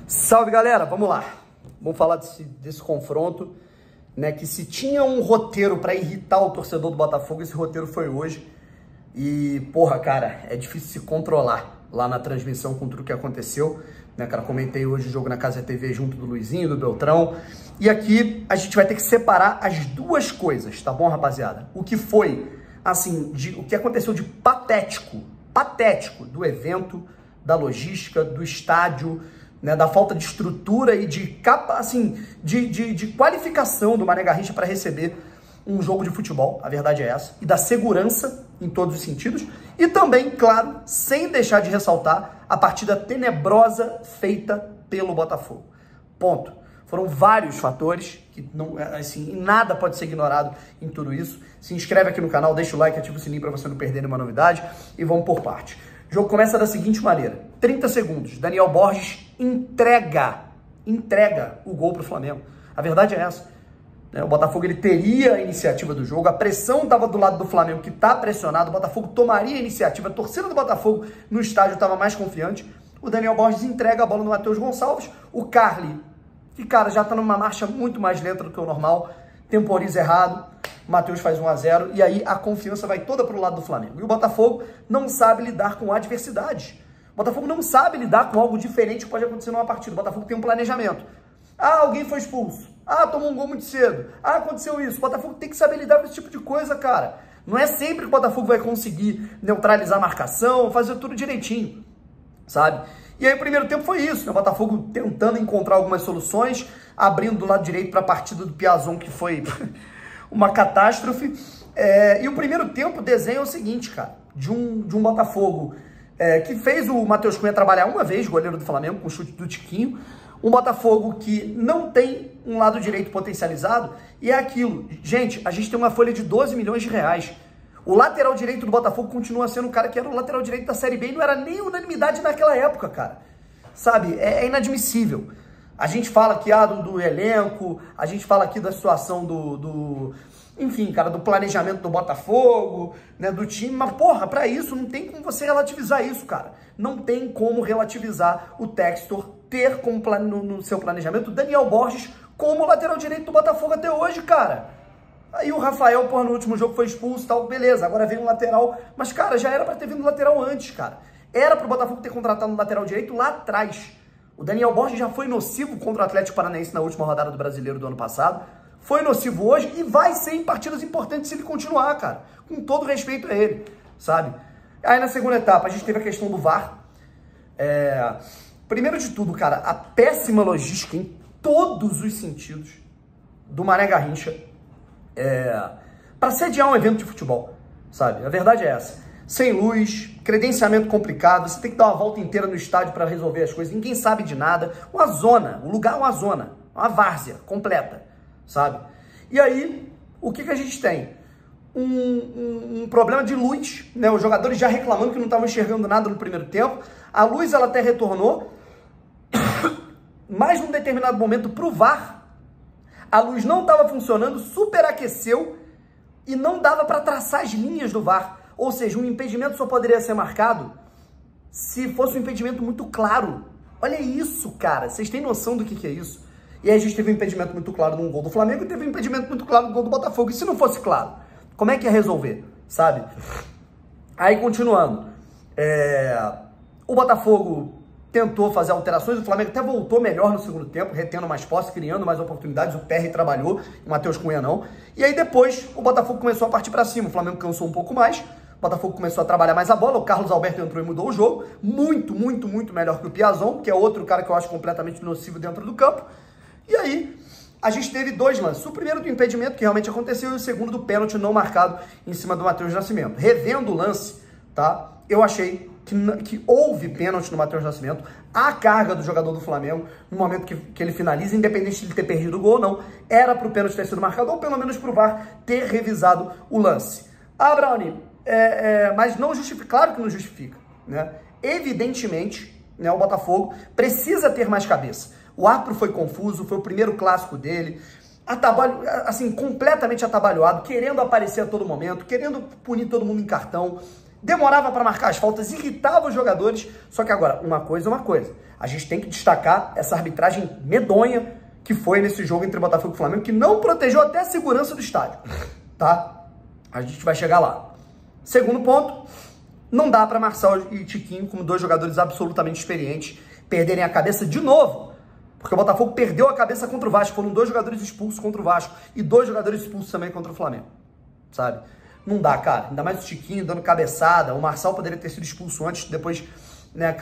Salve, galera, vamos lá. Vamos falar desse confronto, né? Que se tinha um roteiro para irritar o torcedor do Botafogo, esse roteiro foi hoje. E, porra, cara, é difícil se controlar lá na transmissão com tudo que aconteceu, né, cara? Comentei hoje o jogo na Casa TV junto do Luizinho, do Beltrão. E aqui a gente vai ter que separar as duas coisas, tá bom, rapaziada? O que foi, assim, o que aconteceu de patético do evento, da logística, do estádio, né, da falta de estrutura e de qualificação do Mané Garrincha para receber um jogo de futebol, a verdade é essa, e da segurança em todos os sentidos, e também, claro, sem deixar de ressaltar a partida tenebrosa feita pelo Botafogo. Ponto. Foram vários fatores que não, assim, nada pode ser ignorado em tudo isso. Se inscreve aqui no canal, deixa o like, ativa o sininho para você não perder nenhuma novidade e vamos por parte. O jogo começa da seguinte maneira: 30 segundos, Daniel Borges entrega o gol para o Flamengo. A verdade é essa. O Botafogo ele teria a iniciativa do jogo, a pressão estava do lado do Flamengo, que está pressionado, o Botafogo tomaria a iniciativa, a torcida do Botafogo no estádio estava mais confiante. O Daniel Borges entrega a bola no Matheus Gonçalves, o Carly, que, cara, já está numa marcha muito mais lenta do que o normal, temporiza errado, o Matheus faz 1-0, e aí a confiança vai toda para o lado do Flamengo. E o Botafogo não sabe lidar com adversidades. O Botafogo não sabe lidar com algo diferente que pode acontecer numa partida. O Botafogo tem um planejamento. Ah, alguém foi expulso. Ah, tomou um gol muito cedo. Ah, aconteceu isso. O Botafogo tem que saber lidar com esse tipo de coisa, cara. Não é sempre que o Botafogo vai conseguir neutralizar a marcação, fazer tudo direitinho, sabe? E aí o primeiro tempo foi isso, né? O Botafogo tentando encontrar algumas soluções, abrindo do lado direito para a partida do Piazon, que foi uma catástrofe. E o primeiro tempo, o desenho é o seguinte, cara, de um Botafogo que fez o Matheus Cunha trabalhar uma vez, goleiro do Flamengo, com o chute do Tiquinho. Um Botafogo que não tem um lado direito potencializado, e é aquilo. Gente, a gente tem uma folha de 12 milhões de reais. O lateral direito do Botafogo continua sendo o cara que era o lateral direito da Série B, e não era nem unanimidade naquela época, cara. Sabe? É inadmissível. A gente fala aqui do elenco, a gente fala aqui da situação enfim, cara, do planejamento do Botafogo, né, do time, mas, porra, pra isso não tem como você relativizar isso, cara. Não tem como relativizar o Textor ter como no seu planejamento o Daniel Borges como lateral direito do Botafogo até hoje, cara. Aí o Rafael, porra, no último jogo foi expulso e tal, beleza, agora vem um lateral, mas, cara, já era pra ter vindo lateral antes, cara. Era pro Botafogo ter contratado um lateral direito lá atrás. O Daniel Borges já foi nocivo contra o Atlético Paranaense na última rodada do Brasileiro do ano passado, foi nocivo hoje e vai ser em partidas importantes se ele continuar, cara. Com todo respeito a ele, sabe? Aí na segunda etapa a gente teve a questão do VAR. Primeiro de tudo, cara, a péssima logística em todos os sentidos do Mané Garrincha para sediar um evento de futebol, sabe? A verdade é essa. Sem luz, credenciamento complicado, você tem que dar uma volta inteira no estádio para resolver as coisas, ninguém sabe de nada. Uma zona, o lugar é uma zona, uma várzea completa, sabe? E aí, o que a gente tem? Um problema de luz, né? Os jogadores já reclamando que não estavam enxergando nada no primeiro tempo. A luz, ela até retornou, mas num determinado momento, pro VAR, a luz não estava funcionando, superaqueceu e não dava para traçar as linhas do VAR. Ou seja, um impedimento só poderia ser marcado se fosse um impedimento muito claro. Olha isso, cara. Vocês têm noção do que é isso? E aí a gente teve um impedimento muito claro num gol do Flamengo e teve um impedimento muito claro no gol do Botafogo. E se não fosse claro, como é que ia resolver, sabe? Aí, continuando. O Botafogo tentou fazer alterações, o Flamengo até voltou melhor no segundo tempo, retendo mais posse, criando mais oportunidades, o PR trabalhou, o Matheus Cunha não. E aí depois o Botafogo começou a partir para cima, o Flamengo cansou um pouco mais, o Botafogo começou a trabalhar mais a bola, o Carlos Alberto entrou e mudou o jogo, muito melhor que o Piazon, que é outro cara que eu acho completamente nocivo dentro do campo. E aí a gente teve dois lances, o primeiro do impedimento, que realmente aconteceu, e o segundo do pênalti não marcado em cima do Matheus Nascimento. Revendo o lance, tá? Eu achei que houve pênalti no Matheus Nascimento, a carga do jogador do Flamengo, no momento que ele finaliza, independente de ele ter perdido o gol ou não, era para o pênalti ter sido marcado, ou pelo menos para o VAR ter revisado o lance. Brownie, mas não justifica, claro que não justifica, né? Evidentemente, né, o Botafogo precisa ter mais cabeça. O árbitro foi confuso, foi o primeiro clássico dele, assim, completamente atabalhoado, querendo aparecer a todo momento, querendo punir todo mundo em cartão, demorava para marcar as faltas, irritava os jogadores, só que agora, uma coisa é uma coisa. A gente tem que destacar essa arbitragem medonha que foi nesse jogo entre Botafogo e Flamengo, que não protegeu até a segurança do estádio, tá? A gente vai chegar lá. Segundo ponto, não dá para Marçal e Tiquinho, como dois jogadores absolutamente experientes, perderem a cabeça de novo, porque o Botafogo perdeu a cabeça contra o Vasco, foram 2 jogadores expulsos contra o Vasco e 2 jogadores expulsos também contra o Flamengo, sabe? Não dá, cara, ainda mais o Tiquinho dando cabeçada, o Marçal poderia ter sido expulso antes, depois, né,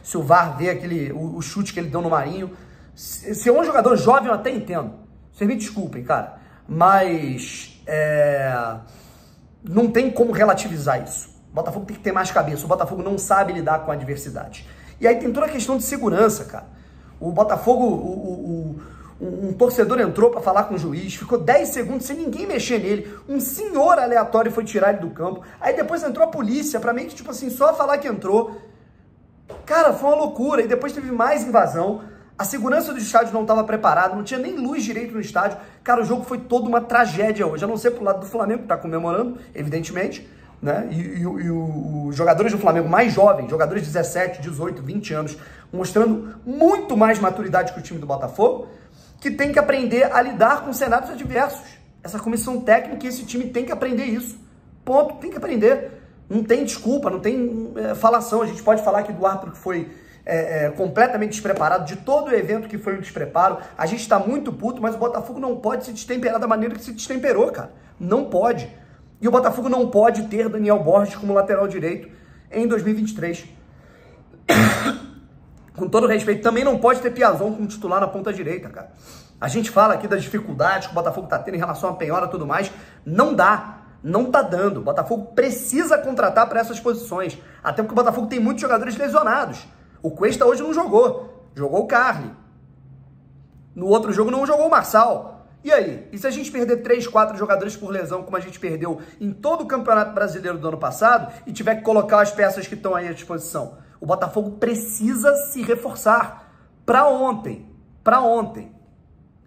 se o VAR vê o chute que ele deu no Marinho. Se é um jogador jovem, eu até entendo. Vocês me desculpem, cara. Mas não tem como relativizar isso. O Botafogo tem que ter mais cabeça. O Botafogo não sabe lidar com a adversidade. E aí tem toda a questão de segurança, cara. O Botafogo, um torcedor entrou pra falar com o juiz, ficou 10 segundos sem ninguém mexer nele. Um senhor aleatório foi tirar ele do campo. Aí depois entrou a polícia pra meio que, tipo assim, só falar que entrou. Cara, foi uma loucura. E depois teve mais invasão. A segurança do estádio não estava preparada, não tinha nem luz direito no estádio. Cara, o jogo foi toda uma tragédia hoje. A não ser pro lado do Flamengo, que tá comemorando, evidentemente, né? E os jogadores do Flamengo mais jovens, jogadores de 17, 18, 20 anos, mostrando muito mais maturidade que o time do Botafogo, que tem que aprender a lidar com cenários adversos. Essa comissão técnica e esse time tem que aprender isso. Ponto, tem que aprender. Não tem desculpa, não tem falação. A gente pode falar aqui do árbitro que foi completamente despreparado, de todo o evento que foi um despreparo. A gente tá muito puto, mas o Botafogo não pode se destemperar da maneira que se destemperou, cara. Não pode. E o Botafogo não pode ter Daniel Borges como lateral direito em 2023. Com todo respeito, também não pode ter Piazon como titular na ponta direita, cara. A gente fala aqui das dificuldades que o Botafogo tá tendo em relação à penhora e tudo mais. Não dá. Não tá dando. O Botafogo precisa contratar para essas posições. Até porque o Botafogo tem muitos jogadores lesionados. O Cuesta hoje não jogou. Jogou o Carly. No outro jogo não jogou o Marçal. E aí? E se a gente perder 3, 4 jogadores por lesão, como a gente perdeu em todo o Campeonato Brasileiro do ano passado, e tiver que colocar as peças que estão aí à disposição? O Botafogo precisa se reforçar. Para ontem. Para ontem.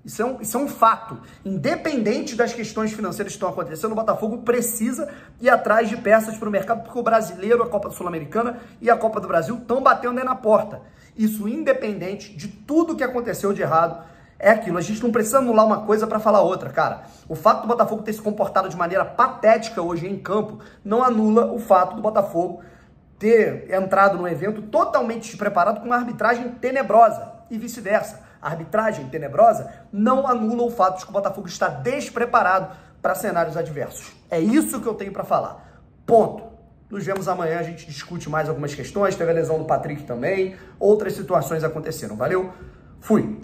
Isso é um fato. Independente das questões financeiras que estão acontecendo, o Botafogo precisa ir atrás de peças para o mercado, porque o Brasileiro, a Copa Sul-Americana e a Copa do Brasil estão batendo aí na porta. Isso independente de tudo que aconteceu de errado, é aquilo. A gente não precisa anular uma coisa para falar outra, cara. O fato do Botafogo ter se comportado de maneira patética hoje em campo não anula o fato do Botafogo ter entrado no evento totalmente despreparado com uma arbitragem tenebrosa e vice-versa. A arbitragem tenebrosa não anula o fato de que o Botafogo está despreparado para cenários adversos. É isso que eu tenho para falar. Ponto. Nos vemos amanhã, a gente discute mais algumas questões. Teve a lesão do Patrick também. Outras situações aconteceram. Valeu? Fui.